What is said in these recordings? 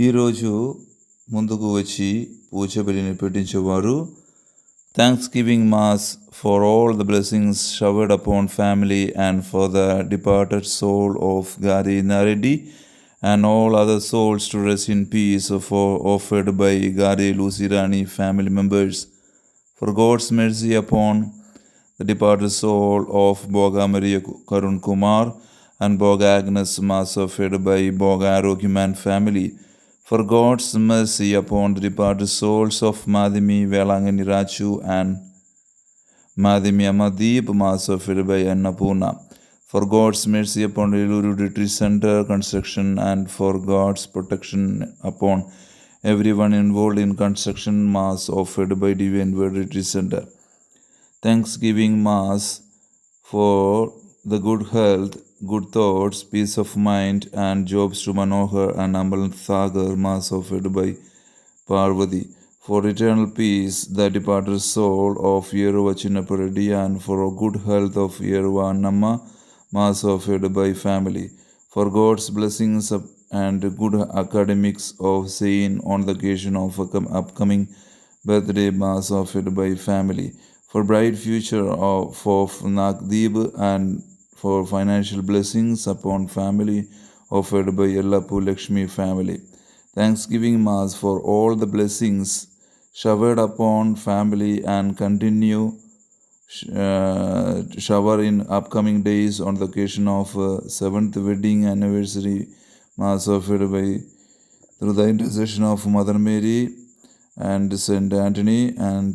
ఈరోజు ముందుకు వచ్చి పూజ బలిని పెట్టించేవారు. Thanksgiving mass for all the blessings showered upon family and for the departed soul of గారి Nareddy and all other souls to rest in peace offered by Gari Lusirani family members. For God's mercy upon the departed soul of Boga Maria Karun Kumar and Boga Agnes Mass offered by Boga Arogiman family. For God's mercy upon the departed souls of Madhimi Velangani Rachu and Madhimi Amadip Mass offered by Annapurna. For God's mercy upon Eluru Retreat Center construction and for God's protection upon everyone involved in construction mass offered by Divine Word Retreat Center. Thanksgiving mass for the good health, good thoughts, peace of mind and jobs to Manohar and Ambalanth Sagar mass offered by Parvati. For eternal peace, the departed soul of Yeruva Chinnapareddy and for good health of Yeruva Annamma mass offered by family. For God's blessings and good academics of Sain on the occasion of upcoming birthday mass offered by family. For bright future of Nagdeep and for financial blessings upon family offered by Yellapu Lakshmi family. Thanksgiving mass for all the blessings showered upon family and continue shower in upcoming days on the occasion of 7th wedding anniversary mass offered by through the intercession of Mother Mary and Saint Anthony and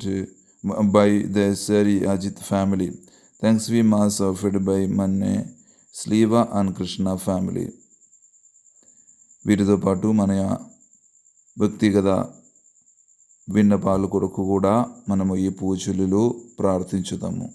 by the Seri Ajit family. Thanks be mass offered by Manne, Sliva and Krishna family. వీటితో పాటు మన వ్యక్తిగత విన్నపాల కొరకు కూడా మనము ఈ పూజలలో ప్రార్థించుదాము.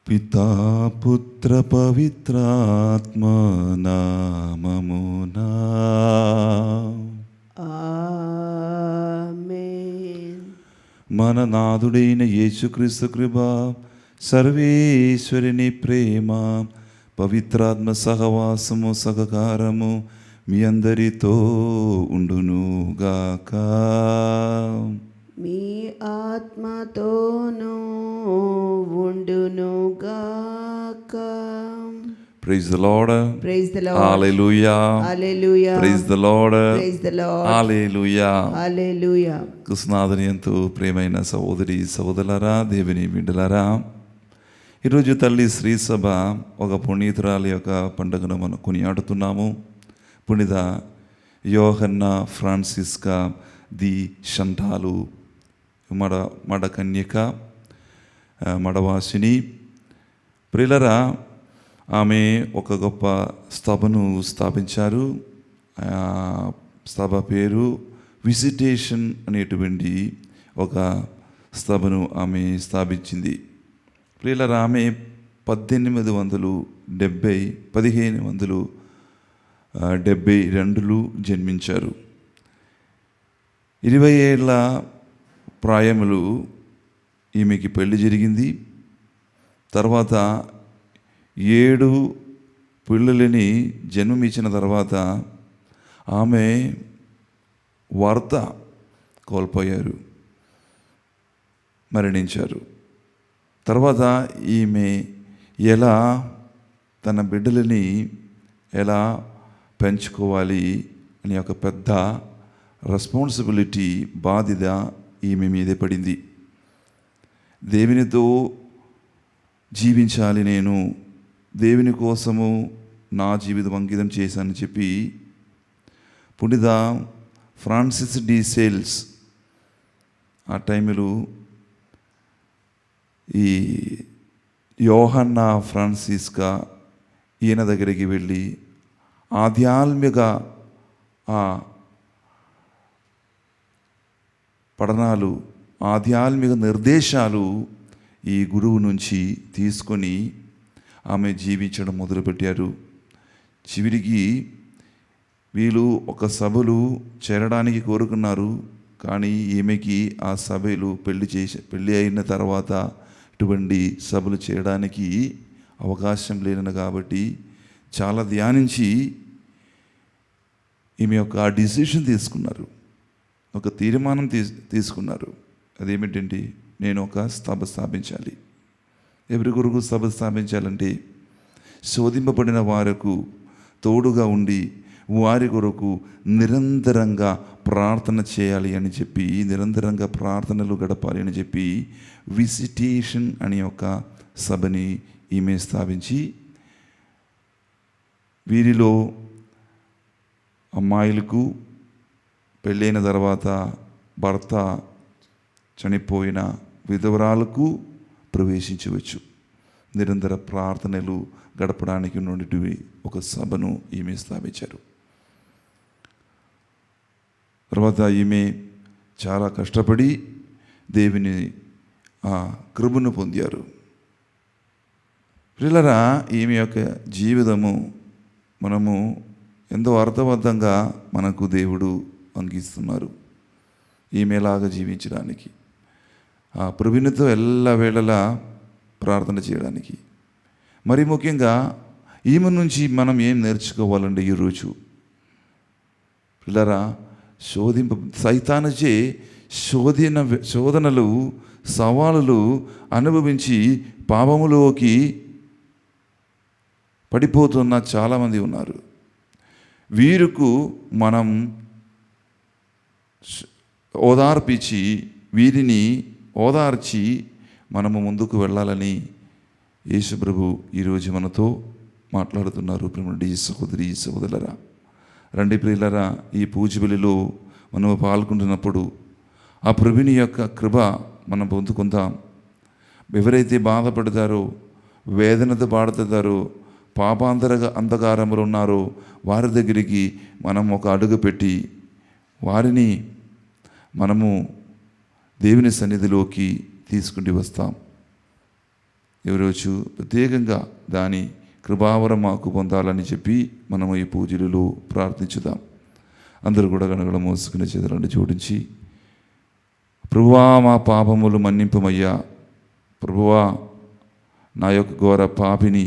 పితా పుత్ర పవిత్రాత్మ నామమునా ఆమేన్. మన నాథుడైన యేసుక్రీస్తు కృప సర్వేశ్వరుని ప్రేమ, పవిత్రాత్మ సహవాసము, సహకారము మీ అందరితో ఉండునుగాక. మీ ఆత్మతోనూ ఉండునుగాక. Praise the Lord. Praise the Lord. Hallelujah. Hallelujah. Praise the Lord. Praise the Lord. Hallelujah. Hallelujah. కృష్ణాదని ఎంతో ప్రియమైన సహోదరి సహోదరులారా, దేవుని బిడ్డలారా, ఈరోజు తల్లి శ్రీ సభ ఒక పునీతురాలి యొక్క పండుగను మనం కొనియాడుతున్నాము. పునీత యోహన్నా ఫ్రాన్సిస్కా ది షంటాలు, మడకన్యక, మడవాసిని. ప్రియులరా, ఆమె ఒక గొప్ప స్తభను స్థాపించారు. స్తభ పేరు విజిటేషన్ అనేటువంటి ఒక స్తభను ఆమె స్థాపించింది. ప్రియులరా, ఆమె 1572లో జన్మించారు. 20 ఏళ్ళ ప్రాయములు ఈమెకి పెళ్లి జరిగింది. తర్వాత 7 పిల్లలని జన్మమిచ్చిన తర్వాత ఆమె భర్త కోల్పోయారు, మరణించారు. తర్వాత ఈమె ఎలా తన బిడ్డలని ఎలా పెంచుకోవాలి అనే ఒక పెద్ద రెస్పాన్సిబిలిటీ, బాధ్యత ఈమె మీదే పడింది. దేవునితో జీవించాలి, నేను దేవుని కోసము నా జీవితం అంకితం చేశానని చెప్పి పునీత ఫ్రాన్సిస్ డి సేల్స్ ఆ టైంలో ఈ యోహన్నా ఫ్రాన్సిస్కా ఈయన దగ్గరికి వెళ్ళి ఆధ్యాత్మిక పఠనాలు, ఆధ్యాత్మిక నిర్దేశాలు ఈ గురువు నుంచి తీసుకొని ఆమె జీవించడం మొదలుపెట్టారు. చివరికి వీళ్ళు ఒక సభలు చేరడానికి కోరుకున్నారు. కానీ ఈమెకి ఆ సభలు పెళ్ళి అయిన తర్వాత ఇటువంటి సభలు చేయడానికి అవకాశం లేను కాబట్టి చాలా ధ్యానించి ఈమె యొక్క ఆ డిసిషన్ తీసుకున్నారు, ఒక తీర్మానం తీసుకున్నారు. అదేమిటంటే, నేను ఒక సభ స్థాపించాలి. ఎవరి కొరకు సభ స్థాపించాలంటే, శోధింపబడిన వారికి తోడుగా ఉండి వారి కొరకు నిరంతరంగా ప్రార్థన చేయాలి అని చెప్పి, నిరంతరంగా ప్రార్థనలు గడపాలి అని చెప్పి విజిటేషన్ అనే ఒక సభని ఈమె స్థాపించి, వీరిలో అమ్మాయిలకు పెళ్ళైన తర్వాత భర్త చనిపోయిన విధవరాలకు ప్రవేశించవచ్చు, నిరంతర ప్రార్థనలు గడపడానికి ఉన్నటువంటి ఒక సభను ఈమె స్థాపించారు. తర్వాత ఈమె చాలా కష్టపడి దేవుని ఆ కృపను పొందారు. పిల్లరా, ఈమె యొక్క జీవితము మనము ఎంతో అర్థబద్ధంగా మనకు దేవుడు అందిస్తున్నారు. ఈమెలాగా జీవించడానికి, ఆ ప్రభునితో ఎల్లవేళలా ప్రార్థన చేయడానికి. మరి ముఖ్యంగా ఈమె నుంచి మనం ఏం నేర్చుకోవాలండి ఈరోజు? పిల్లరా, సైతానుచే శోధనలు, సవాలులు అనుభవించి పాపములోకి పడిపోతున్న చాలామంది ఉన్నారు. వీరికి మనం ఓదార్పించి, వీరిని ఓదార్చి మనము ముందుకు వెళ్ళాలని యేసుప్రభు ఈరోజు మనతో మాట్లాడుతున్నారు. ప్రేమడి సహోదరి సహోదరులరా, రండి ప్రియులరా, ఈ పూజ బలిలో మనము పాల్గొంటున్నప్పుడు ఆ ప్రభుని యొక్క కృప మనం పొందుకుందాం. ఎవరైతే బాధపడతారో, వేదనతో బాధపడతారో, అంధకారంలో ఉన్నారో వారి దగ్గరికి మనం ఒక అడుగు పెట్టి వారిని మనము దేవుని సన్నిధిలోకి తీసుకుంటూ వస్తాం. ఈరోజు ప్రత్యేకంగా దాని కృపావరం మాకు పొందాలని చెప్పి మనము ఈ పూజలలో ప్రార్థించుదాం. అందరూ కూడా గణగణ మోసుకునే చేతులను జోడించి, ప్రభువా మా పాపములు మన్నింపమయ్యా, ప్రభువా నా యొక్క ఘోర పాపిని,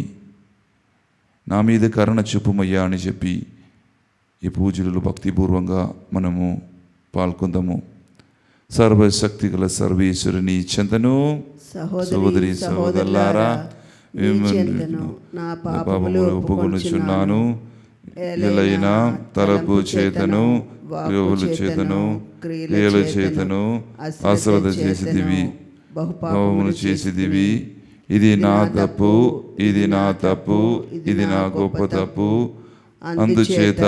నా మీద కరుణ చూపుమయ్యా అని చెప్పి ఈ పూజలు భక్తిపూర్వంగా మనము పాల్గొందాము. సర్వశక్తి గల సర్వేశ్వరుని చెంతను సహోదరి సహోదరులారా నా పాపములు ఒప్పుకొనుచున్నాను. ఎలైనా తలపు చేతను క్రియల చేతను క్రియల చేతను అశ్రద్ధ చేసిదివి, పాపములు చేసిదివి. ఇది నా తప్పు, ఇది నా తప్పు, ఇది నా గొప్ప తప్పు. అందుచేత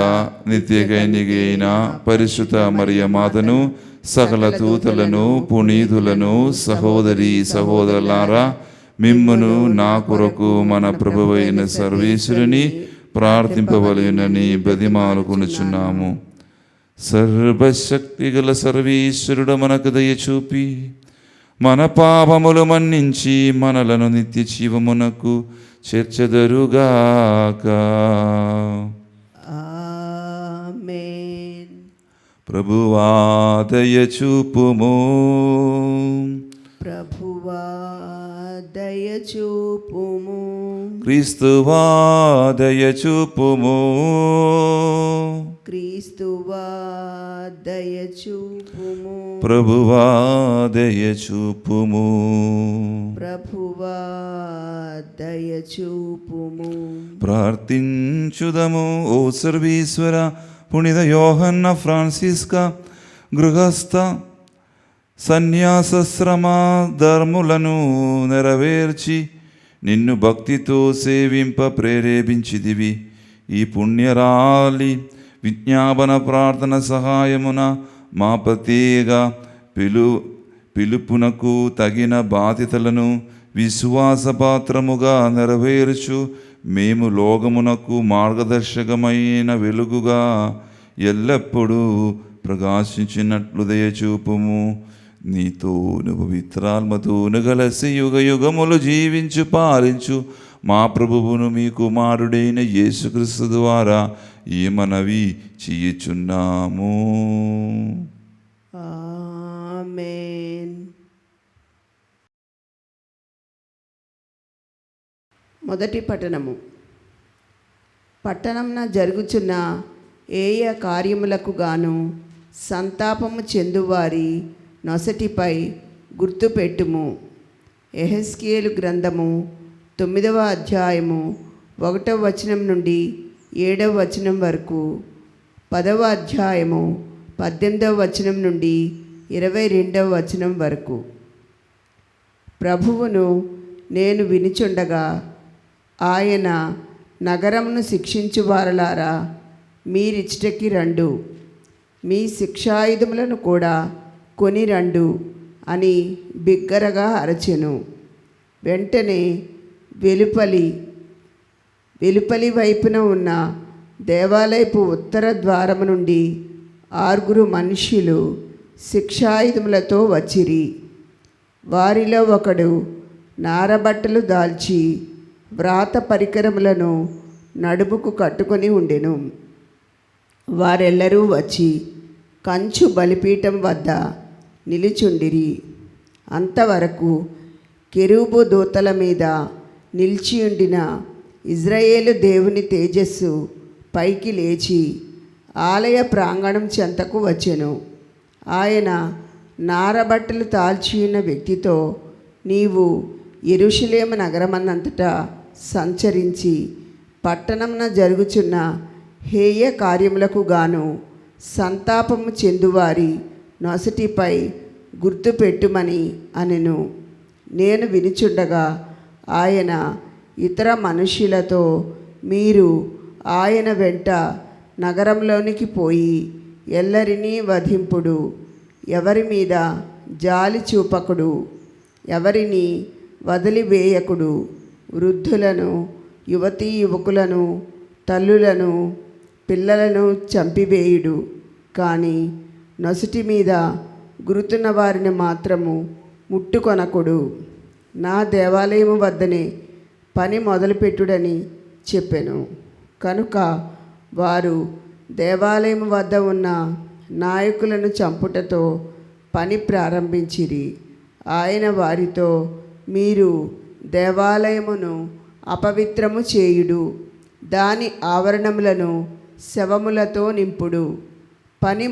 నిత్య కన్యక అయిన పరిశుద్ధ మరియ మాతను, సకల దూతలను, పునీతులను, సహోదరి సహోదరులారా, మిమ్మును నా కొరకు మన ప్రభువైన సర్వేశ్వరుని ప్రార్థింపవలెనని బతిమాలుకొనుచున్నాము. సర్వశక్తి గల సర్వేశ్వరుడు మనకు దయ చూపి మన పాపములు మన్నించి మనలను నిత్య జీవమునకు చేర్చెదరుగాక. ఆమేన్. ప్రభువా దయ చూపుము, ప్రభువా దయ చూపుము, క్రీస్తువా దయ చూపుము, క్రీస్తువా దయ చూపుము, ప్రభువా దయ చూపుము. ప్రభువా దయ చూపుము. ప్రార్థించుదము. ఓ సర్వేశ్వర, పుణిత యోహన్న ఫ్రాన్సిస్కా గృహస్థ సన్యాసశ్రమ ధర్ములను నెరవేర్చి నిన్ను భక్తితో సేవింప ప్రేరేపించిదివి. ఈ పుణ్యరాలి విజ్ఞాపన ప్రార్థన సహాయమున మా ప్రత్యేక పిలుపునకు తగిన బాధ్యతలను విశ్వాసపాత్రముగా నెరవేర్చు. మేము లోకమునకు మార్గదర్శకమైన వెలుగుగా ఎల్లప్పుడూ ప్రకాశించినట్లు దయచూపుము. నీతోను పవిత్రాత్మతోను కలిసి యుగ యుగములు జీవించు పాలించు మా ప్రభువును మీ కుమారుడైన యేసుక్రీస్తు ద్వారా ఈ మనవి చేయుచున్నాము. ఆమేన్. మొదటి పట్టణము. పట్టణంన జరుగుచున్న ఏయ కార్యములకు గాను సంతాపము చెందువారి నొసటిపై గుర్తుపెట్టుము. యెహెజ్కేలు గ్రంథము 9వ అధ్యాయము 1వ వచనం నుండి 7వ వచనం వరకు, 10వ అధ్యాయము 18వ వచనం నుండి 22వ వచనం వరకు. ప్రభువును నేను వినుచుండగా ఆయన, నగరమును శిక్షించువారలారా, మీరిచ్చటకి రండు, మీ శిక్షాయుధములను కూడా కొని రండు అని బిగ్గరగా అరచెను. వెంటనే వెలుపలి వైపున ఉన్న దేవాలయపు ఉత్తర ద్వారము నుండి 6 మనుష్యులు శిక్షాయుధములతో వచ్చిరి. వారిలో ఒకడు నారబట్టలు దాల్చి వ్రాత పరికరములను నడుముకు కట్టుకొని ఉండెను. వారెల్లరూ వచ్చి కంచు బలిపీఠం వద్ద నిలుచుండిరి. అంతవరకు కెరూబు దూతల మీద నిలిచియుండిన ఇజ్రాయేలు దేవుని తేజస్సు పైకి లేచి ఆలయ ప్రాంగణం చెంతకు వచ్చెను. ఆయన నారబట్టలు తాల్చియున్న వ్యక్తితో, నీవు యెరూషలేము నగరమన్నంతటా సంచరించి పట్టణంన జరుగుచున్న హేయ కార్యములకు గాను సంతాపము చెందువారి నొసటిపై గుర్తుపెట్టుమని అనెను. నేను వినుచుండగా ఆయన ఇతర మనుష్యులతో, మీరు ఆయన వెంట నగరంలోనికి పోయి ఎల్లరినీ వధింపుడు, ఎవరి మీద జాలి చూపకుడు, ఎవరిని వదిలివేయకుడు, వృద్ధులను, యువతీ యువకులను, తల్లులను, పిల్లలను చంపివేయుడు. కానీ నొసటి మీద గురుతున్న వారిని మాత్రము ముట్టుకొనకుడు. నా దేవాలయము వద్దనే పని మొదలుపెట్టుడని చెప్పెను. కనుక వారు దేవాలయం వద్ద ఉన్న నాయకులను చంపుటతో పని ప్రారంభించిరి. ఆయన వారితో, మీరు దేవాలయమును అపవిత్రము చేయుడు, దాని ఆవరణములను శవములతో నింపుడు, పని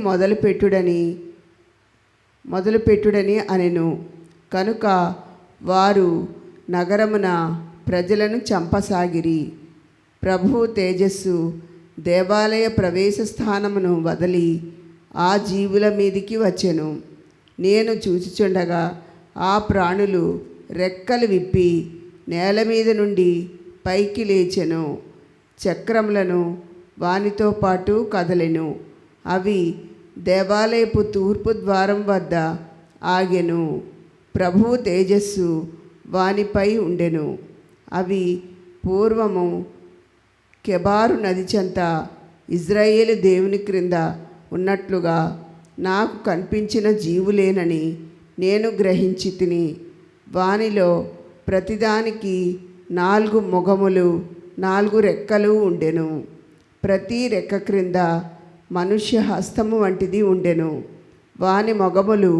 మొదలుపెట్టుడని అనెను. కనుక వారు నగరమున ప్రజలను చంపసాగిరి. ప్రభు తేజస్సు దేవాలయ ప్రవేశ స్థానమును వదిలి ఆ జీవుల మీదికి వచ్చెను. నేను చూచుచుండగా ఆ ప్రాణులు రెక్కలు విప్పి నేల మీద నుండి పైకి లేచెను. చక్రములను వానితో పాటు కదలెను. అవి దేవాలయపు తూర్పు ద్వారం వద్ద ఆగెను. ప్రభు తేజస్సు వానిపై ఉండెను. అవి పూర్వము కెబారు నది చెంత ఇజ్రాయేలు దేవుని క్రింద ఉన్నట్లుగా నాకు కనిపించిన జీవులేనని నేను గ్రహించి తిని. వానిలో ప్రతిదానికి 4 ముఖములు 4 రెక్కలు ఉండెను. ప్రతి రెక్క క్రింద మనుష్య హస్తము వంటిది ఉండెను. వాని మొగములు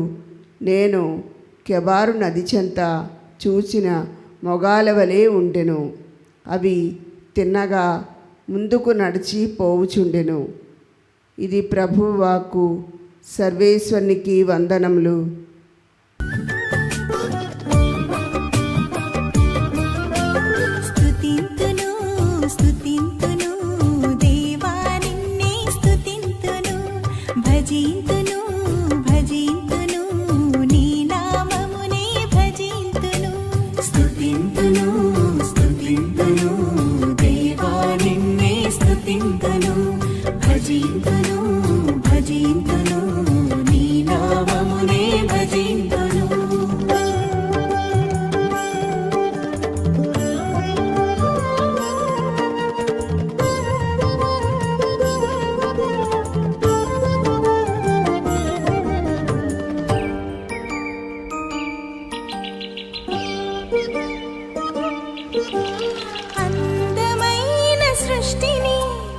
నేను కెబారు నది చెంత చూచిన మొగాల వలె ఉండెను. అవి తిన్నగా ముందుకు నడిచి పోవుచుండెను. ఇది ప్రభువు వాక్కు. సర్వేశ్వరునికి వందనములు. అందమైన సృష్టిని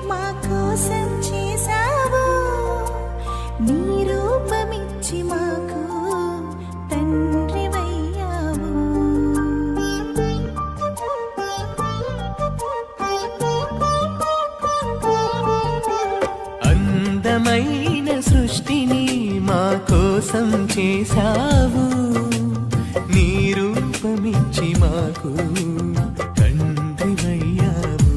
మా కోసం చేసావు, నీ రూపమిచ్చి మాకు తండ్రివయ్యావు. అందమైన సృష్టిని మా కోసం చేసావు, నీ రూపమిచ్చి మాకు తండ్రివయ్యావు.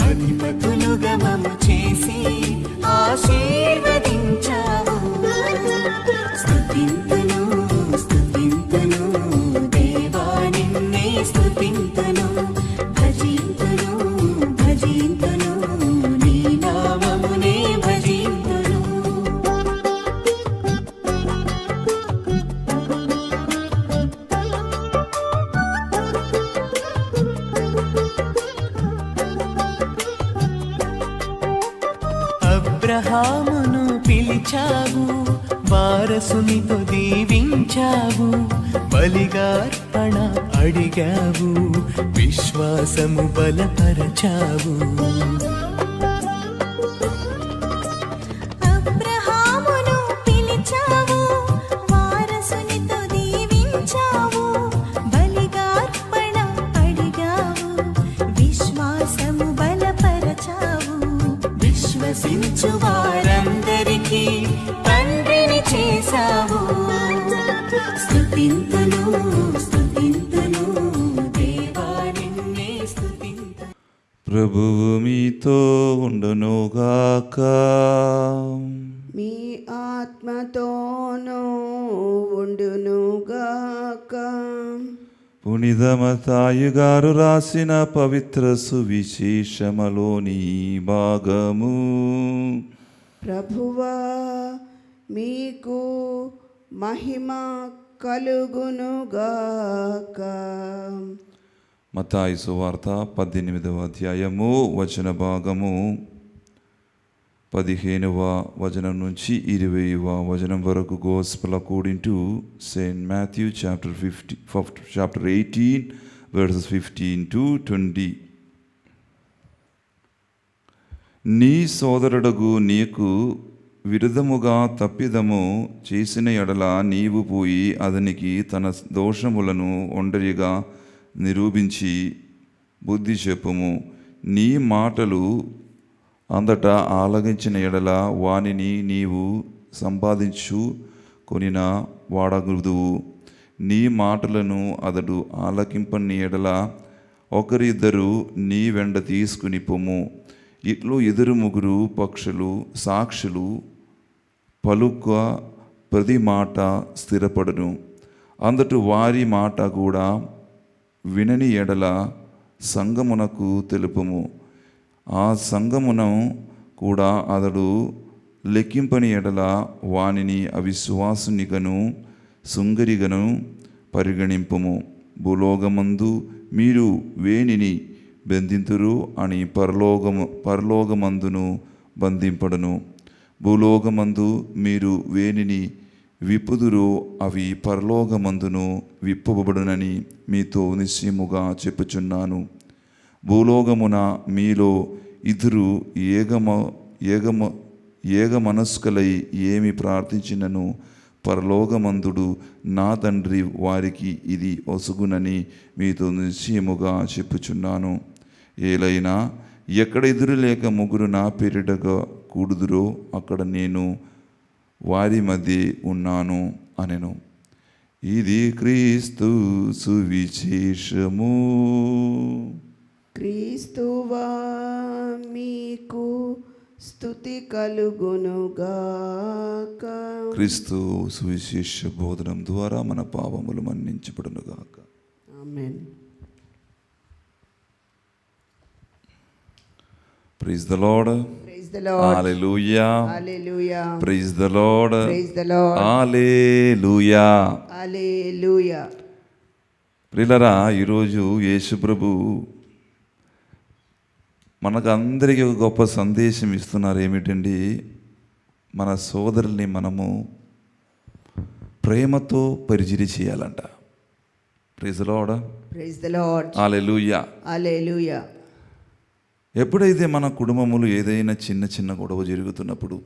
అధిపతులుగా మమ్ము చేసి ఆశీర్వదించావు. స్తుతింతును స్తుతింతును దేవా నిన్నే స్తుతింతును, భజింతును భజింతును నీ నామమునే భజింతును. అబ్రహామును పిలిచావు, వారసునితో దీవించావు, బలిగార్పణ అడిగావు, విశ్వాసము బలపరచావు. అబ్రహామును పిలిచావు, వారసునితో దీవించావు, బలిగార్పణ అడిగావు, విశ్వాసము బలపరచావు. విశ్వసించు వారందరికీ తండ్రిని చేశావు. స్తుతింతును స్తుతింతును దేవా నిన్నే స్తుతింతును. ప్రభువు మీతో ఉండునుగాక. మీ ఆత్మతోనూ ఉండునుగాక. పునీత మత్తయి గారు రాసిన పవిత్ర సువిశేషములోని భాగము. ప్రభువా మీకు మహిమ కలుగునుగాక. మత్తయి సువార్త 18వ అధ్యాయము వచన భాగము 15వ వచనం నుంచి 20వ వచనం వరకు. Gospel according to Saint Matthew chapter 18 verses 15 to 20. నీ సోదరుడగు నీకు విరుద్ధముగా తప్పిదము చేసిన ఎడల నీవు పోయి అతనికి తన దోషములను ఒంటరిగా నిరూపించి బుద్ధి చెప్పుము. నీ మాటలు అంతటా ఆలగించిన ఎడల వానిని నీవు సంపాదించు కొనిన వాడగుదువు. నీ మాటలను అతడు ఆలకింపని ఎడల ఒకరిద్దరు నీ వెంట తీసుకుని పొమ్ము. ఇట్లు 2-3 పక్షులు సాక్షులు పలుక ప్రతి మాట స్థిరపడును. అందటు వారి మాట కూడా వినని ఎడల సంగమునకు తెలుపుము. ఆ సంగమును కూడా అతడు లెక్కింపని ఎడల వానిని అవిశ్వాసునిగను సుంగరిగను పరిగణింపుము. భూలోకమందు మీరు వేనిని బంధింతురు అని పరలోకమందును బంధింపడును. భూలోకమందు మీరు వేనిని విప్పుదురు అవి పరలోకమందును విప్పబడునని మీతో నిశ్చయముగా చెప్పుచున్నాను. భూలోకమున మీలో ఇద్దరు ఏక మనస్కులై ఏమి ప్రార్థించినను పరలోకమందుడు నా తండ్రి వారికి ఇది ఒసుగునని మీతో నిశ్చయముగా చెప్పుచున్నాను. ఏలైనా ఎక్కడ 2 లేక 3 నా పేరిటగా కూడుదురో అక్కడ నేను వారి మధ్య ఉన్నాను అనెను. ఇది క్రీస్తు సువిశేషము. క్రీస్తువా మీకు స్తుతి కలుగునుగాక. క్రీస్తు సువిశేష బోధనం ద్వారా మన పాపములు మన్నించబడునుగాక. ఆమేన్. Praise the Lord. Praise the Lord. Hallelujah. Hallelujah. Praise the Lord. Praise the Lord. Hallelujah. Hallelujah. ప్రియులారా, ఈరోజు యేసు ప్రభు మనకందరికీ ఒక గొప్ప సందేశం ఇస్తున్నారు. ఏమిటండి? మన సోదరుల్ని మనము ప్రేమతో పరిచర్య చేయాలంట. Praise the lord. Praise the Lord. Hallelujah. Hallelujah. ఎప్పుడైతే మన కుటుంబములు ఏదైనా చిన్న చిన్న గొడవ జరుగుతున్నప్పుడు,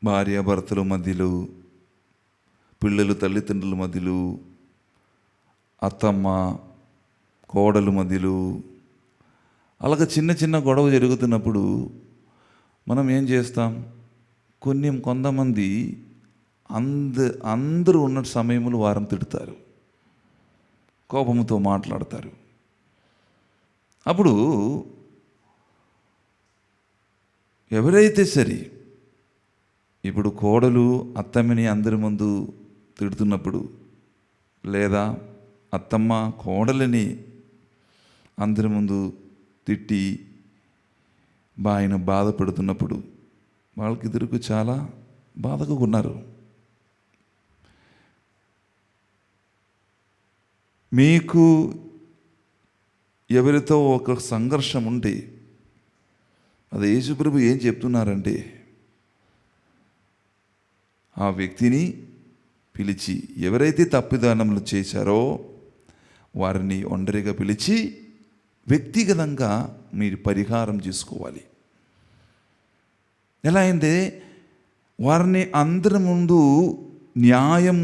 భార్యాభర్తల మధ్యలో, పిల్లలు తల్లిదండ్రుల మధ్యలో, అత్తమ్మ కోడలు మధ్యలో, అలాగ చిన్న చిన్న గొడవ జరుగుతున్నప్పుడు మనం ఏం చేస్తాం? కొంతమంది అందరూ ఉన్న సమయంలో వారం తిడతారు, కోపంతో మాట్లాడతారు. అప్పుడు ఎవరైతే సరే, ఇప్పుడు కోడలు అత్తమ్మని అందరి ముందు తిడుతున్నప్పుడు, లేదా అత్తమ్మ కోడలని అందరి ముందు తిట్టి ఆయన బాధపడుతున్నప్పుడు వాళ్ళకిద్దరికి చాలా బాధగా ఉన్నారు. మీకు ఎవరితో ఒక సంఘర్షం ఉంటే అది యేసుప్రభు ఏం చెప్తున్నారంటే, ఆ వ్యక్తిని పిలిచి, ఎవరైతే తప్పిదానములు చేశారో వారిని ఒంటరిగా పిలిచి వ్యక్తిగతంగా మీరు పరిహారం చేసుకోవాలి. ఎలా అంటే, వారిని అందరి ముందు న్యాయం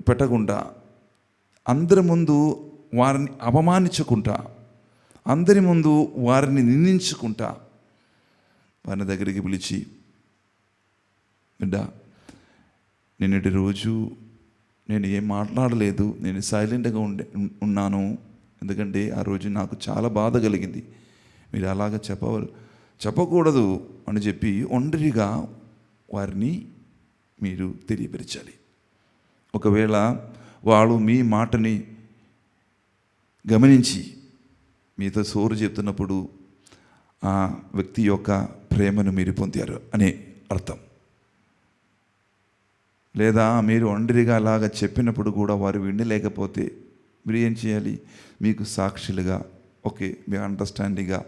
పెట్టకుండా, అందరి ముందు వారిని అవమానించుకుంటా, అందరి ముందు వారిని నిందించుకుంటా వారిని దగ్గరికి పిలిచి, బిడ్డ, నిన్నటి రోజు నేను ఏం మాట్లాడలేదు, నేను సైలెంట్గా ఉన్నాను, ఎందుకంటే ఆ రోజు నాకు చాలా బాధ కలిగింది, మీరు అలాగ చెప్పకూడదు అని చెప్పి ఒంటరిగా వారిని మీరు తెలియపరచాలి. ఒకవేళ వాళ్ళు మీ మాటని గమనించి మీతో సోరు చెప్తున్నప్పుడు ఆ వ్యక్తి యొక్క ప్రేమను మీరు పొందారు అనే అర్థం. లేదా మీరు ఒంటరిగా అలాగా చెప్పినప్పుడు కూడా వారు వినలేకపోతే మీరు ఏం చేయాలి? మీకు సాక్షులుగా, ఓకే, మీ అండర్స్టాండింగ్గా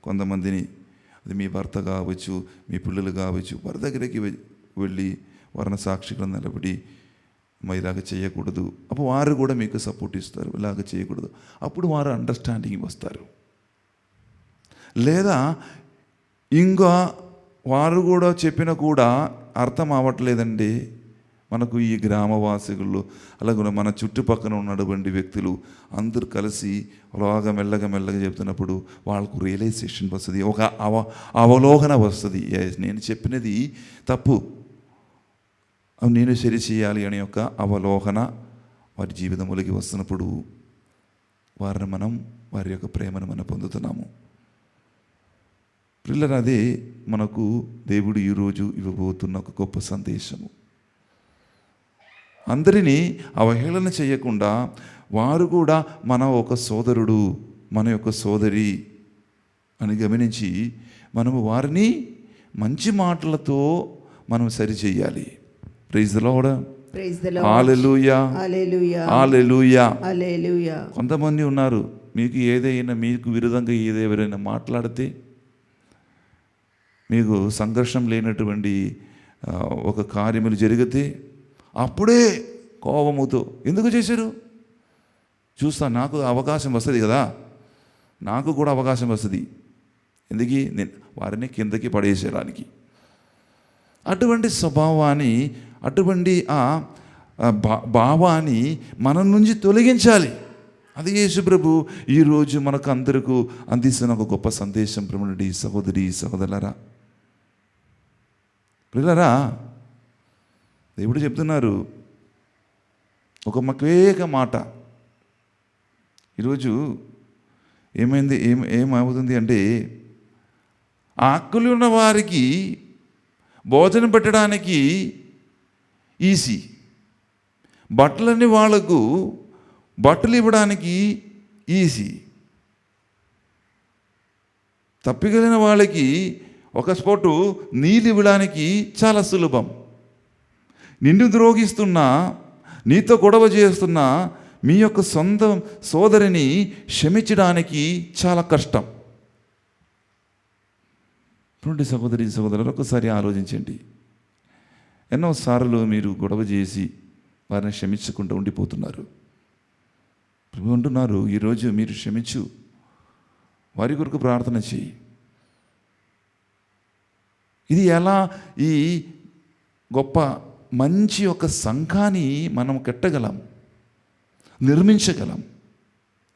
కొంతమందిని, అది మీ భర్త కావచ్చు, మీ పిల్లలు కావచ్చు, వారి దగ్గరికి వెళ్ళి వారిని సాక్షిగా నిలబడి ఇలాగ చేయకూడదు, అప్పుడు వారు కూడా మీకు సపోర్ట్ ఇస్తారు, ఇలాగ చేయకూడదు, అప్పుడు వారు అండర్స్టాండింగ్ వస్తారు. లేదా ఇంకా వారు కూడా చెప్పినా కూడా అర్థం అవ్వట్లేదండి మనకు. ఈ గ్రామవాసికులు అలాగే మన చుట్టుపక్కల ఉన్నటువంటి వ్యక్తులు అందరూ కలిసి అలాగా మెల్లగా చెప్తున్నప్పుడు వాళ్ళకు రియలైజేషన్ వస్తుంది, ఒక అవలోకన వస్తుంది. నేను చెప్పినది తప్పు, నేను సరి చేయాలి అనే ఒక అవలోకన వారి జీవితంలోకి వస్తున్నప్పుడు వారి యొక్క ప్రేమను మనం పొందుతున్నాము. పిల్లలు, అదే మనకు దేవుడు ఈరోజు ఇవ్వబోతున్న ఒక గొప్ప సందేశము. అందరినీ అవహేళన చేయకుండా వారు కూడా మన ఒక సోదరుడు, మన యొక్క సోదరి అని గమనించి మనము వారిని మంచి మాటలతో మనం సరిచేయాలి. Praise the lord. Praise the lord. Hallelujah, hallelujah, hallelujah. Hallelujah. కొంతమంది ఉన్నారు, మీకు విరుద్ధంగా ఎవరైనా మాట్లాడితే, మీకు సంఘర్షణ లేనటువంటి ఒక కార్యములు జరిగితే అప్పుడే కోపముతో ఎందుకు చేశారు చూస్తా, నాకు అవకాశం వస్తుంది కదా, నాకు కూడా అవకాశం వస్తుంది, ఎందుకు నేను వారిని కిందకి పడేసేయడానికి. అటువంటి స్వభావాన్ని, అటువంటి భావాన్ని మన నుంచి తొలగించాలి. అది యేసు ప్రభు ఈరోజు మనకు అందరికీ అందిస్తున్న ఒక గొప్ప సందేశం. ప్రేమనుడి సహోదరి సహోదరులారా, పిల్లరా, దేవుడు చెప్తున్నారు ఒక మకేక మాట. ఈరోజు ఏమవుతుంది అంటే, ఆకలి ఉన్న వారికి భోజనం పెట్టడానికి ఈజీ, బట్టలని వాళ్లకు బట్టలు ఇవ్వడానికి ఈజీ, తప్పిగలిగిన వాళ్ళకి ఒక స్పోటు నీళ్ళు ఇవ్వడానికి చాలా సులభం. నిన్ను ద్రోహిస్తున్నా, నీతో గొడవ చేస్తున్నా మీ యొక్క సొంత సోదరిని క్షమించడానికి చాలా కష్టం. చూడండి సహోదరి సహోదరులు, ఒకసారి ఆలోచించండి. ఎన్నోసార్లు మీరు గొడవ చేసి వారిని క్షమించకుండా ఉండిపోతున్నారు. ప్రభు అంటున్నారు, ఈరోజు మీరు క్షమించు, వారి కొరకు ప్రార్థన చేయి. ఇది ఎలా ఈ గొప్ప మంచి ఒక సంఘాన్ని మనం కట్టగలం, నిర్మించగలం.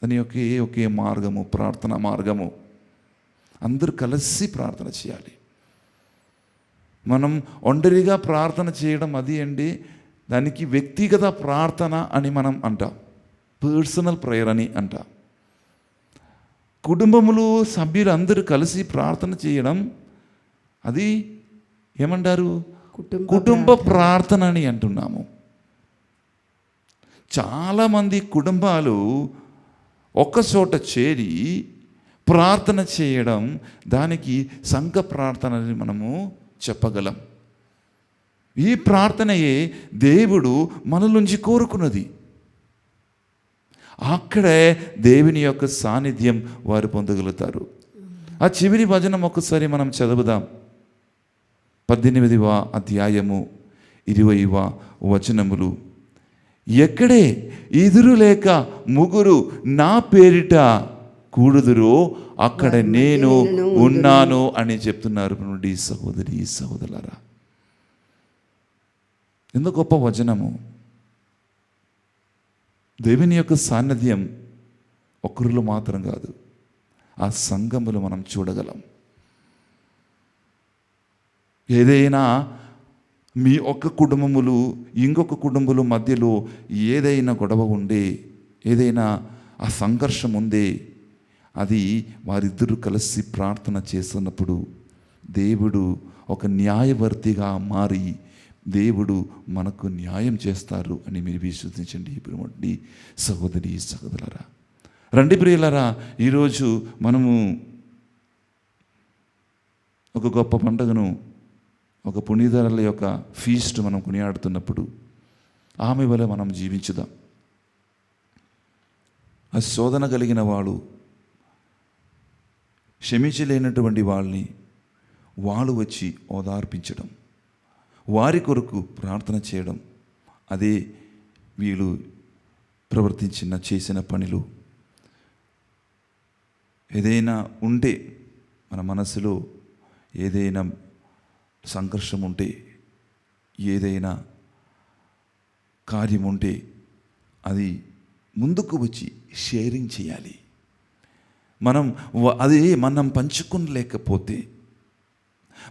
దాని ఒకే మార్గము, ప్రార్థన మార్గము. అందరూ కలిసి ప్రార్థన చేయాలి. మనం ఒంటరిగా ప్రార్థన చేయడం అది అండి, దానికి వ్యక్తిగత ప్రార్థన అని మనం అంటాం, పర్సనల్ ప్రేయర్ అని అంటాం. కుటుంబములు సభ్యులు అందరూ కలిసి ప్రార్థన చేయడం అది ఏమంటారు? కుటుంబ ప్రార్థన అని అంటున్నాము. చాలామంది కుటుంబాలు ఒక్కచోట చేరి ప్రార్థన చేయడం, దానికి సంఘ ప్రార్థన అని మనము చెప్పగలం. ఈ ప్రార్థనయే దేవుడు మన నుంచి కోరుకున్నది. అక్కడే దేవుని యొక్క సాన్నిధ్యం వారు పొందగలుగుతారు. ఆ చివరి వచనం ఒక్కసారి మనం చదువుదాం. 18వ అధ్యాయము 20వ వచనములు. ఎక్కడే ఇదురు లేక ముగ్గురు నా పేరిట కూడుదురో అక్కడ నేను ఉన్నాను అని చెప్తున్నారు. నుండి సహోదరి సహోదరులారా, ఎంత గొప్ప వచనము. దేవుని యొక్క సాన్నిధ్యం ఒకరిలో మాత్రం కాదు, ఆ సంఘములు మనం చూడగలం. ఏదైనా మీ ఒక్క కుటుంబములు ఇంకొక కుటుంబముల మధ్యలో ఏదైనా గొడవ ఉండే, ఏదైనా ఆ సంఘర్షం ఉందే, అది వారిద్దరూ కలిసి ప్రార్థన చేస్తున్నప్పుడు దేవుడు ఒక న్యాయవర్తిగా మారి దేవుడు మనకు న్యాయం చేస్తారు అని మీరు విశ్వసించండి. ఇప్పుడు సహోదరి సహోదరులారా, రండి ప్రియులారా, ఈరోజు మనము ఒక గొప్ప పండుగను, ఒక పునీతుల యొక్క ఫీస్ట్ మనం కొనియాడుతున్నప్పుడు ఆమె వల్ల మనం జీవించుదాం. ఆ శోధన కలిగిన వాడు, క్షమించలేనటువంటి వాళ్ళని వాళ్ళు వచ్చి ఓదార్పించడం, వారి కొరకు ప్రార్థన చేయడం, అదే వీళ్ళు చేసిన పనులు. ఏదైనా ఉంటే మన మనసులో ఏదైనా సంఘర్షం ఉంటే, ఏదైనా కార్యం ఉంటే అది ముందుకు వచ్చి షేరింగ్ చేయాలి. అది మనం పంచుకోలేకపోతే,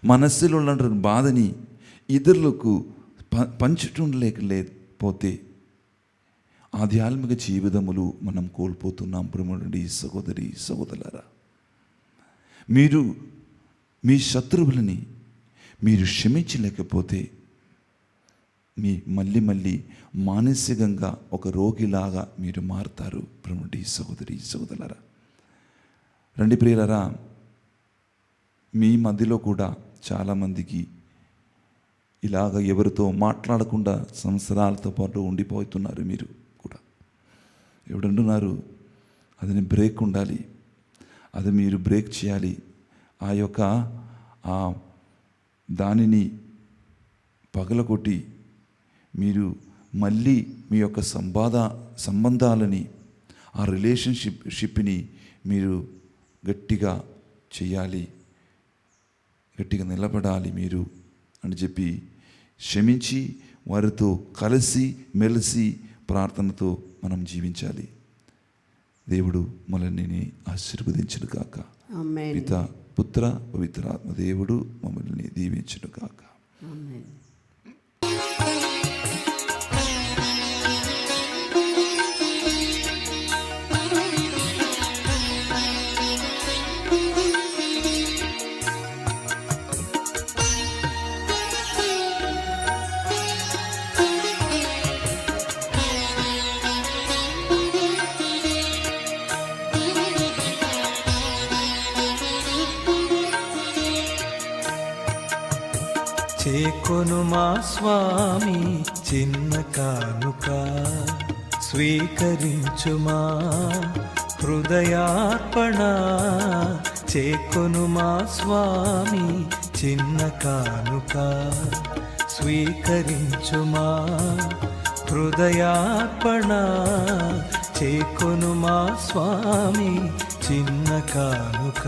మనస్సులో ఉన్న బాధని ఇతరులకు పంచుకోలేకపోతే ఆధ్యాత్మిక జీవితములు మనం కోల్పోతున్నాం. ప్రేమనుడి సహోదరి సహోదరులారా, మీరు మీ శత్రువులని మీరు క్షమించలేకపోతే మళ్ళీ మానసికంగా ఒక రోగిలాగా మీరు మారుతారు. ప్రేమనుడి సహోదరి సహోదరులారా, రండి ప్రియులారా, మీ మధ్యలో కూడా చాలామందికి ఇలాగ ఎవరితో మాట్లాడకుండా సంవత్సరాలతో పాటు ఉండిపోతున్నారు. మీరు కూడా ఎవడంటున్నారు, అది బ్రేక్ ఉండాలి, అది మీరు బ్రేక్ చేయాలి. దానిని పగలగొట్టి మీరు మళ్ళీ మీ యొక్క సంబంధాలని, ఆ రిలేషన్షిప్ని మీరు గట్టిగా చేయాలి, గట్టిగా నిలబడాలి మీరు అని చెప్పి క్షమించి వారితో కలిసి మెలిసి ప్రార్థనతో మనం జీవించాలి. దేవుడు మనల్ని ఆశీర్వదించును గాక. ఆమేన్. పిత పుత్ర పవిత్రాత్మ దేవుడు మమ్మల్ని దీవించును గాక. ఆమేన్. చేకొను మా స్వామి చిన్న కానుక, స్వీకరించుమా హృదయార్పణ. చేకొను మా స్వామి చిన్న కానుక, స్వీకరించుమా హృదయార్పణ. చేకొను మా స్వామి చిన్న కానుక.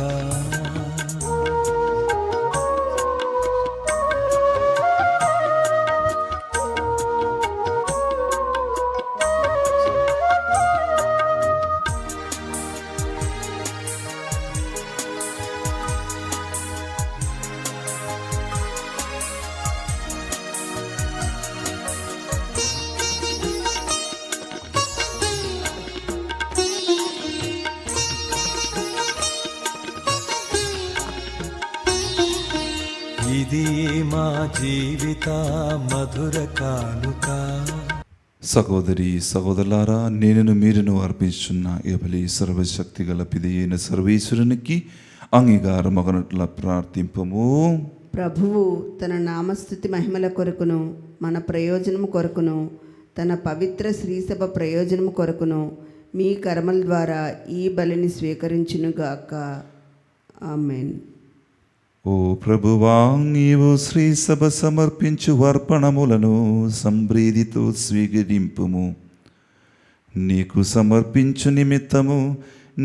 ఇది మా జీవిత మధుర కానుక. సహోదరి సహోదరులారా, నేనును మీరును అర్పించున్న ఈ బలి సర్వశక్తి గల పిది అయిన సర్వేశ్వరునికి అంగీకారమగనట్ల ప్రార్థింపము. ప్రభువు తన నామస్తుతి మహిమల కొరకును, మన ప్రయోజనము కొరకును, తన పవిత్ర శ్రీసభ ప్రయోజనము కొరకును మీ కర్మల ద్వారా ఈ బలిని స్వీకరించునుగాక. ఆమేన్. ఓ ప్రభువా, నీవు శ్రీ సభ సమర్పించు అర్పణములను సంప్రీతితో స్వీకరింపుము. నీకు సమర్పించు నిమిత్తము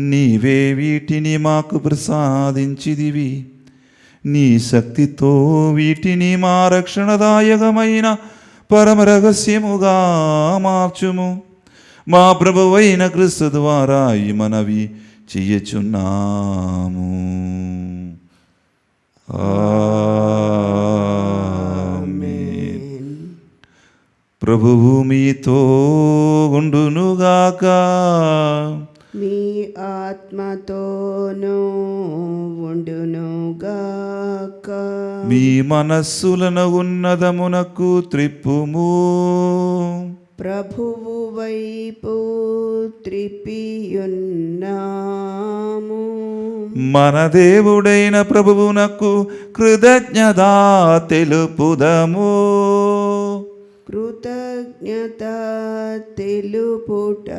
నీవే వీటిని మాకు ప్రసాదించిదివి. నీ శక్తితో వీటిని మా రక్షణదాయకమైన పరమ రహస్యముగా మార్చుము. మా ప్రభువైన క్రీస్తు ద్వారా ఈ మనవి చెయ్యచున్నాము. ఆమేన్. ప్రభువు మీతో ఉండునుగాక. మీ ఆత్మతోనూ ఉండునుగాక. మీ మనస్సులను ఉన్నతమునకు త్రిప్పుము. ప్రభువు వైపు త్రిప్పియున్నాము. మన దేవుడైన ప్రభువునకు కృతజ్ఞత తెలుపుదము. కృతజ్ఞత తెలుపుట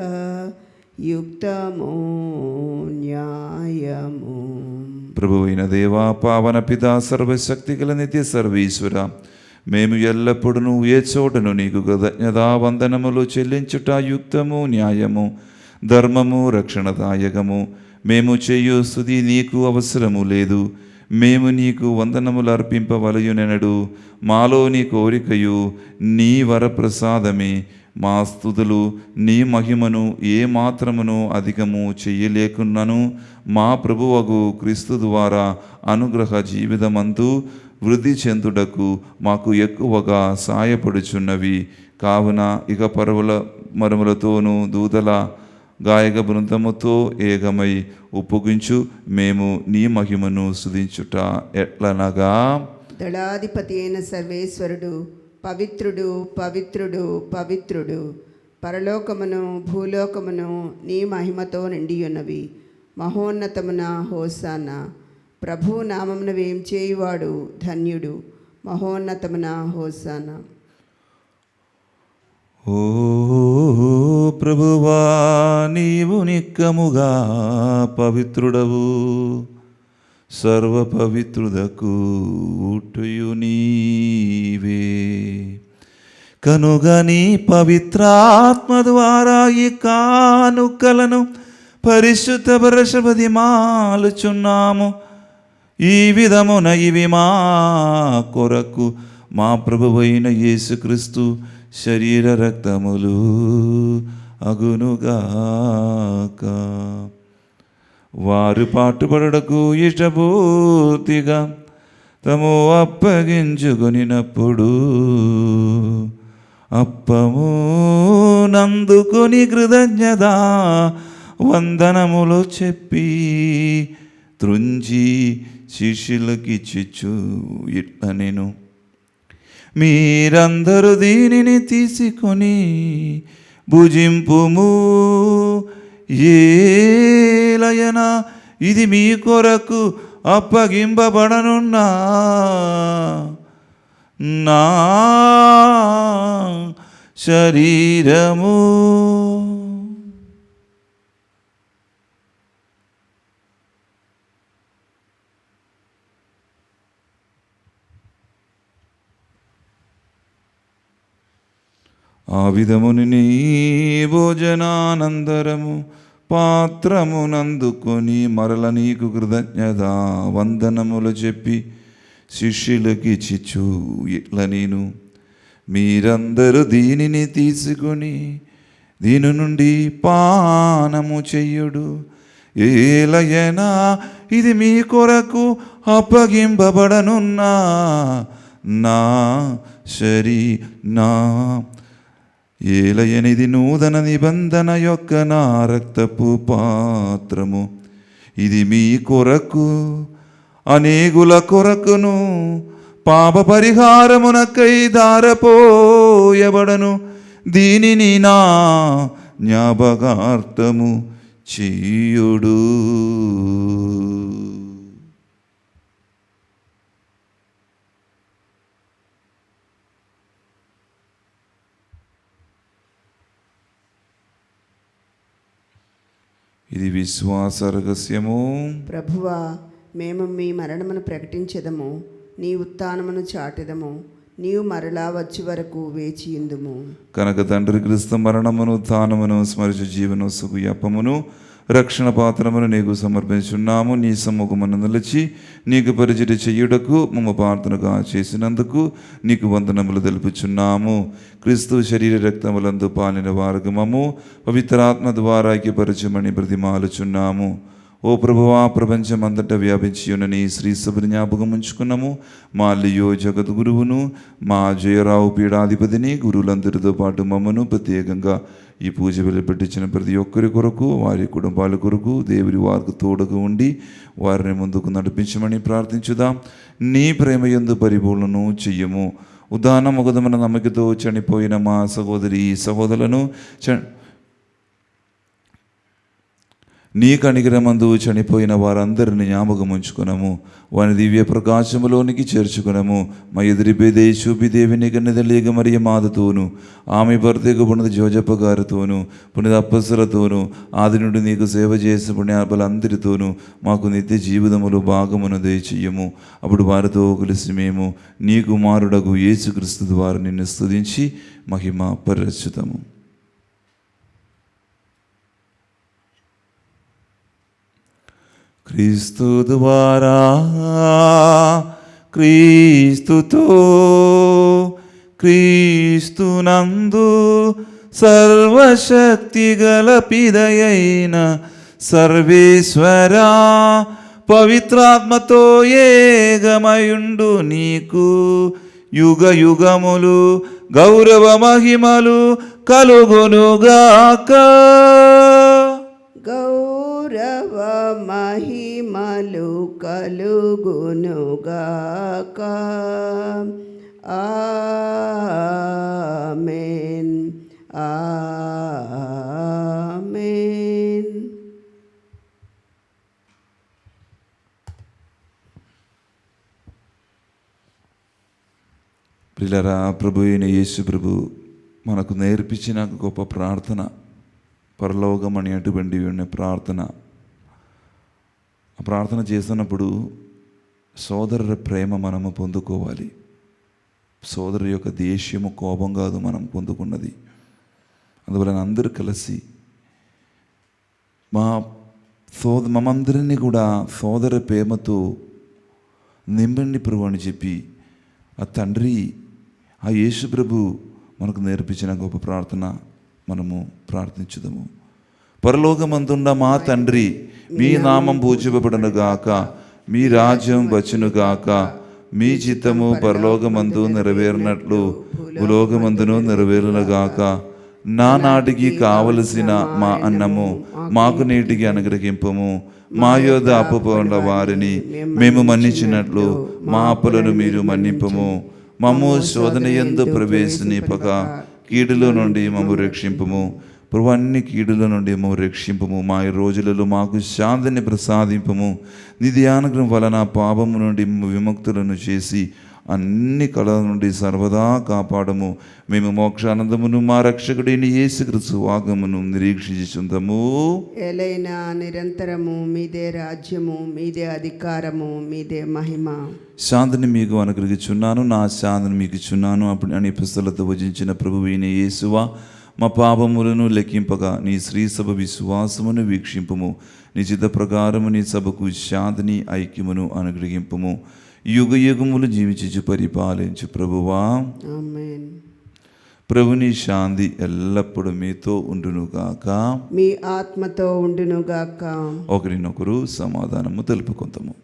యుక్తము, న్యాయము. ప్రభువైన దేవా, పావన పితా, సర్వశక్తి గల నిత్య సర్వేశ్వర, మేము ఎల్లప్పుడూ ఏ చోటను నీకు కృతజ్ఞతా వందనములు చెల్లించుట యుక్తము, న్యాయము, ధర్మము, రక్షణదాయకము. మేము చేయు స్తుతి నీకు అవసరము లేదు. మేము నీకు వందనములు అర్పింపవలయునెనడు మాలో నీ కోరికయు నీ వరప్రసాదమే. మా స్తుతులు నీ మహిమను ఏ మాత్రమును అధికము చెయ్యలేకున్నను మా ప్రభువగు క్రీస్తు ద్వారా అనుగ్రహ జీవితమందు వృద్ధి చెందుటకు మాకు ఎక్కువగా సాయపడుచున్నవి. కావున ఇక పరువుల మరుములతోనూ దూతల గాయక బృందముతో ఏకమై ఉప్పగించు మేము నీ మహిమను స్తుతించుట ఎట్లనగా, దళాధిపతి అయిన సర్వేశ్వరుడు పవిత్రుడు పవిత్రుడు పవిత్రుడు, పరలోకమును భూలోకమును నీ మహిమతో నిండియున్నవి. మహోన్నతమున హోసానా, ప్రభు నామమున వేం చేయువాడు ధన్యుడు. మహోన్నతమున హోసానా. ఓ ప్రభువా, నీవు నిక్కముగా పవిత్రుడవు, సర్వ పవిత్రుదకు ఊటుయు నీవే. కనుక నీ పవిత్రాత్మ ద్వారా ఈ కానుకలను పరిశుద్ధపరచబది మాలుచున్నాము. ఈ విధమున ఇవి మా కొరకు మా ప్రభువైన యేసుక్రీస్తు శరీర రక్తములు అగునుగాక. వారు పాటుపడకు ఇష్టపూర్తిగా తము అప్పగించుకొనినప్పుడు అప్పము నందుకొని కృతజ్ఞత వందనములు చెప్పి త్రుంచి శిష్యులకిచ్చిచ్చు ఇట్లనెను, మీరందరూ దీనిని తీసుకొని భుజింపుము. ఏలయనా ఇది మీ కొరకు అప్పగింపబడనున్న నా శరీరము. ఆ విధముని నీ భోజనానంతరము పాత్రమునందుకొని మరల నీకు కృతజ్ఞత వందనములు చెప్పి శిష్యులకి చిచ్చు ఇట్ల నేను, మీరందరూ దీనిని తీసుకొని దీని నుండి పానము చెయ్యుడు. ఏలయనా ఇది మీ కొరకు అప్పగింపబడనున్న నా నా ఏలయనిది నూతన నిబంధన యొక్క నా రక్తపు పాత్రము. ఇది మీ కొరకు అనేకుల కొరకును పాప పరిహారమునకై ధారపోయబడను. దీనిని నా జ్ఞాపకార్థము చేయుడు. ఇది విశ్వాస రహస్యము. ప్రభువా, మేము మీ మరణమును ప్రకటించెదము, నీ ఉత్థానమును చాటెదము. నీవు మరలా వచ్చి వరకు వేచియుందుము. కనుక తండ్రి క్రీస్తు మరణమును ఉత్థానమును స్మరించు జీవను సుఖయాపమును రక్షణ పాత్రమును నీకు సమర్పించున్నాము. నీ సమ్ముఖమును నిలిచి నీకు పరిచర్య చేయుటకు మమ్మ ప్రార్థనగా చేసినందుకు నీకు వందనములు తెలుపుచున్నాము. క్రీస్తు శరీర రక్తములందు పాలిన వారికి మమ్ము పవిత్రాత్మ ద్వారా ఐక్యపరచమని బ్రతిమాలుచున్నాము. ఓ ప్రభువా, ప్రపంచమంతటా వ్యాపించి ఉన్న నీ శ్రీ సభని జ్ఞాపకం ఉంచుకున్నాము. మా లియో జగద్గురువును, మా జయరావు పీఠాధిపతిని, గురువులందరితో పాటు మమ్మను ప్రత్యేకంగా ఈ పూజ వెలుపెట్టించిన ప్రతి ఒక్కరి కొరకు, వారి కుటుంబాల కొరకు దేవుడి వారికి తోడుగా ఉండి వారిని ముందుకు నడిపించమని ప్రార్థించుదాం. నీ ప్రేమ యందు పరిపూర్ణను చెయ్యము. ఉదాహరణ నమ్మకతో చనిపోయిన మా సహోదరులను నీ కనికరమందు చనిపోయిన వారందరిని జ్ఞాపకం ఉంచుకున్నాము. వారి దివ్య ప్రకాశములోనికి చేర్చుకున్నాము. మా ఎదురిపేదే శూభిదేవిని కన్నెదలేగ మరియ మాతతోను, ఆమె భర్తకు పుణ్యత జోజప్ప గారితోను, పుణ్యత అప్పస్సులతోనూ, ఆది నుండి నీకు సేవ చేసిన పుణ్యాపలందరితోనూ మాకు నిత్య జీవితములు భాగమును దయచేయము. అప్పుడు వారితో కలిసి మేము నీ కుమారుడగు యేసుక్రీస్తు ద్వారా నిన్ను స్తుతించి మహిమ పరచుతాము. క్రీస్తు ద్వారా క్రీస్తుతో క్రీస్తునందు సర్వశక్తిగల పిదయైన సర్వేశ్వరా పవిత్రాత్మతో ఏకమయుండు నీకు యుగ యుగములు గౌరవ మహిమలు కలుగునుగాక. గౌరవ మహిమలు కలుగునుగాక. ఆమేన్ ఆమేన్. ప్రియులారా, ప్రభు అయిన యేసు ప్రభు మనకు నేర్పించిన గొప్ప ప్రార్థన పరలోకం అని అటువంటి ఉన్న ప్రార్థన. ఆ ప్రార్థన చేస్తున్నప్పుడు సోదరుల ప్రేమ మనము పొందుకోవాలి. సోదరు యొక్క దేశ్యము కోపం కాదు మనం పొందుకున్నది. అందువలన అందరూ కలిసి మమ్మందరినీ కూడా సోదర ప్రేమతో నింపండి ప్రభు అని చెప్పి ఆ తండ్రి ఆ యేసు ప్రభు మనకు నేర్పించిన గొప్ప ప్రార్థన మనము ప్రార్థించుదాము. పరలోకమందున్న మా తండ్రి, మీ నామం పూజింపబడునుగాక, మీ రాజ్యం వచ్చునుగాక, మీ చిత్తము పరలోకమందు నెరవేరినట్లు భూలోకమందును నెరవేరునుగాక. నానాటికి కావలసిన మా అన్నము మాకు నేటికి అనుగ్రహింపము. మా యోధ అప్పుపొంద వారిని మేము మన్నించినట్లు మా అప్పులను మీరు మన్నింపము. మమ్ము శోధన యందు ప్రవేశింపక కీడులో నుండి మమ్ము రక్షింపము. ప్రభు, అన్ని కీడుల నుండి మమ్ము రక్షింపము. మా ఈ రోజులలో మాకు శాంతిని ప్రసాదింపము. నీ ధ్యానగ్రహం వలన పాపము నుండి విముక్తులను చేసి అన్ని కళల నుండి సర్వదా కాపాడము. మేము మోక్షానందమును మా రక్షకుడైన యేసుక్రీస్తు వాగమును నిరీక్షించుందము. ఎలైనా నిరంతరము మీదే రాజ్యము, మీదే అధికారము, మీదే మహిమ. శాంతిని మీకు అనుగ్రహించున్నాను, నా శాంతిని మీకు ఇచ్చున్నాను అప్పుడు అని పుస్తలతో వచించిన ప్రభువైన యేసువా, మా పాపములను లెక్కింపగా నీ శ్రీసభ విశ్వాసమును వీక్షింపము. నీ చిత్త ప్రకారము నీ సభకు శాంతిని ఐక్యమును అనుగ్రహింపము. యుగ యుగములు జీవించు పరిపాలించు ప్రభువా. ఆమేన్. ప్రభుని శాంతి ఎల్లప్పుడూ మీతో ఉండునుగాక, మీ ఆత్మతో ఉండునుగాక. ఒకరినొకరు సమాధానము తెలుపుకుందాము.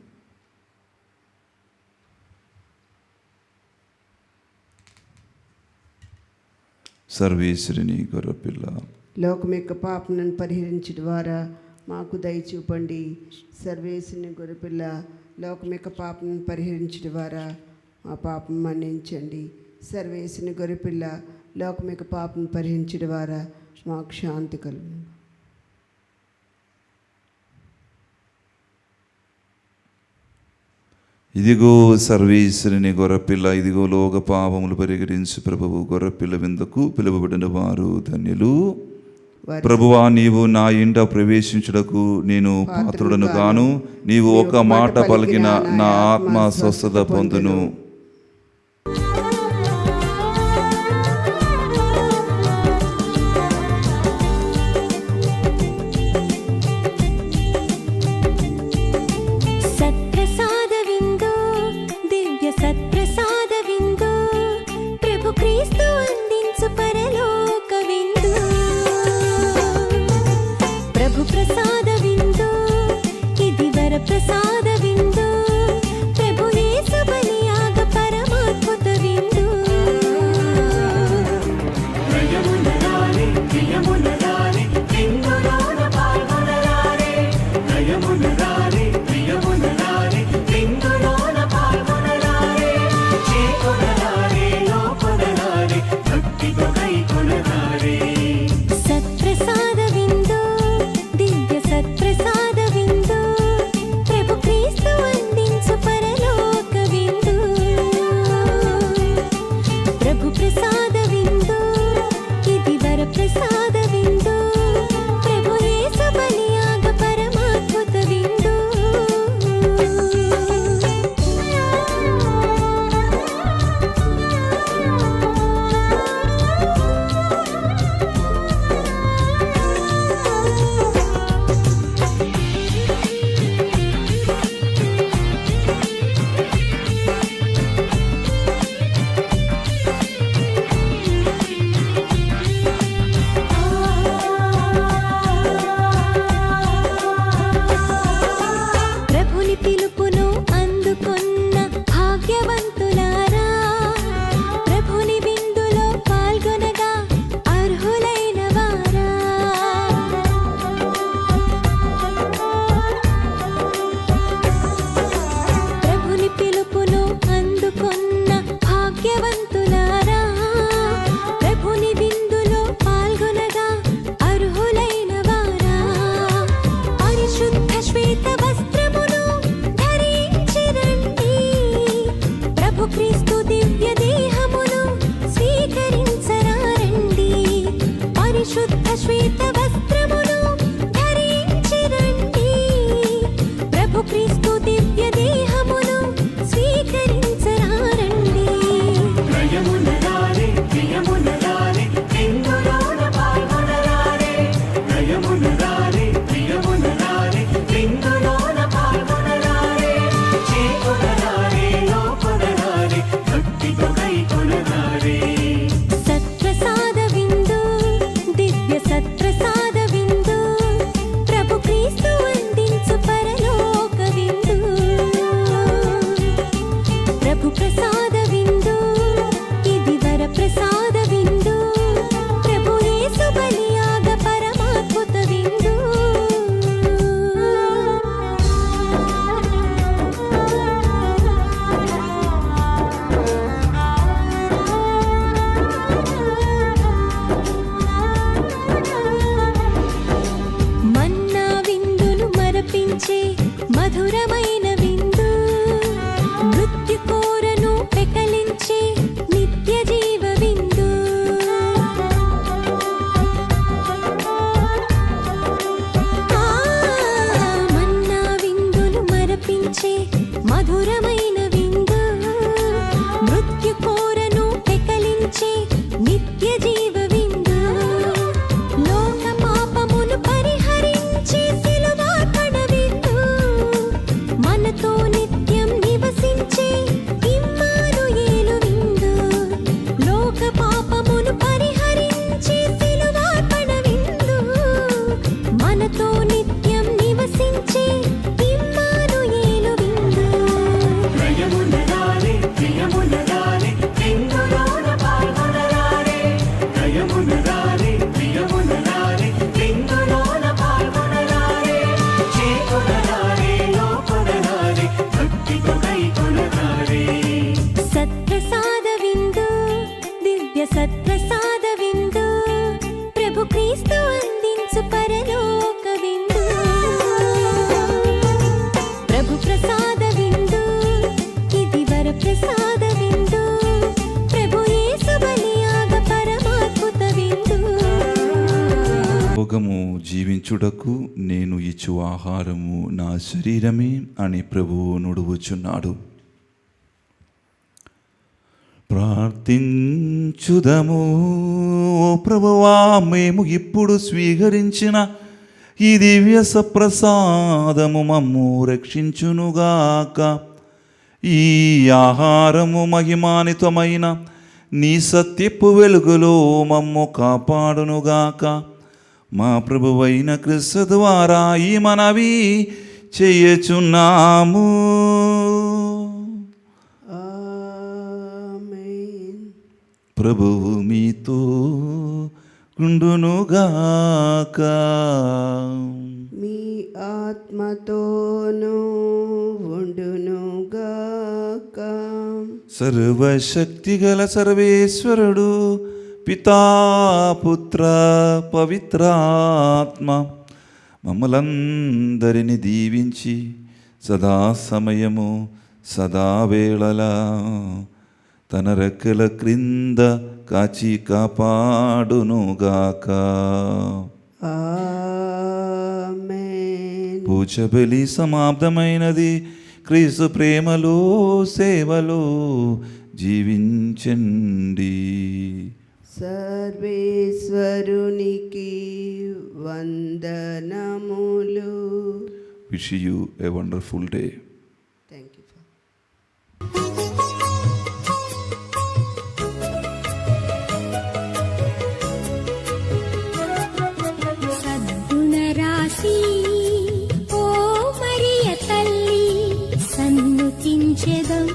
సర్వేశ్వరుని గొర్రెపిల్ల, లోకం యొక్క పాపలను పరిహరించు ద్వారా మాకు దయచూపండి. సర్వేశ్వరుని గొర్రెపిల్ల, లోకం యొక్క పాపను పరిహరించు ద్వారా మా పాపం మన్నించండి. సర్వేశ్వరుని గొర్రెపిల్ల, లోకం యొక్క పాపను పరిహరించు ద్వారా మాకు శాంతి కలుగు. ఇదిగో సర్వేశ్వరుని గొర్రెపిల్ల, ఇదిగో లోక పాపములు పరిహరించు ప్రభువు గొర్రెపిల్ల విందుకు పిలువబడిన వారు ధన్యులు. ప్రభువా, నీవు నా ఇంట ప్రవేశించుటకు నేను పాత్రుడను గాను. నీవు ఒక మాట పలికిన నా ఆత్మ స్వస్థత పొందును. సత్ప్రసాదవిందో, దివ్య సత్ప్రసాదవిందో, ప్రభు క్రీస్తు అందించు పరలోక విందు. ప్రభు ప్రసాదవిందో, ఇది వర ప్రసాదవిందో, ప్రభు యేసు బలియాగ ఇచ్చుటకు నేను ఇచ్చు ఆహారము నా శరీరమే అని ప్రభువు నుడువుచున్నాడు. ప్రార్థించుదము. ఓ ప్రభువా, మేము ఇప్పుడు స్వీకరించిన ఈ దివ్య సప్రసాదము మమ్ము రక్షించునుగాక. ఈ ఆహారము మహిమానితమైన నీ సత్యపు వెలుగులో మమ్ము కాపాడునుగాక. మా ప్రభువైన క్రీస్తు ద్వారా ఈ మనవి చేయుచున్నాము. ప్రభువు మీతో ఉండునుగాక. మీ ఆత్మతోనూ ఉండునుగాక. సర్వశక్తిగల సర్వేశ్వరుడు పితా పుత్ర పవిత్రాత్మ మమ్మలందరిని దీవించి సదా సమయము సదావేళలా తన రెక్కల క్రింద కాచి కాపాడునుగాక. ఆమేన్. పూజ బలి సమాప్తమైనది. క్రీస్తు ప్రేమలో సేవలో జీవించండి. సర్వేశ్వరునికి వందనములు. Wish you a wonderful day. Thank you. సద్గుణరాశి ఓ మరియ తల్లి సన్నుతించెదం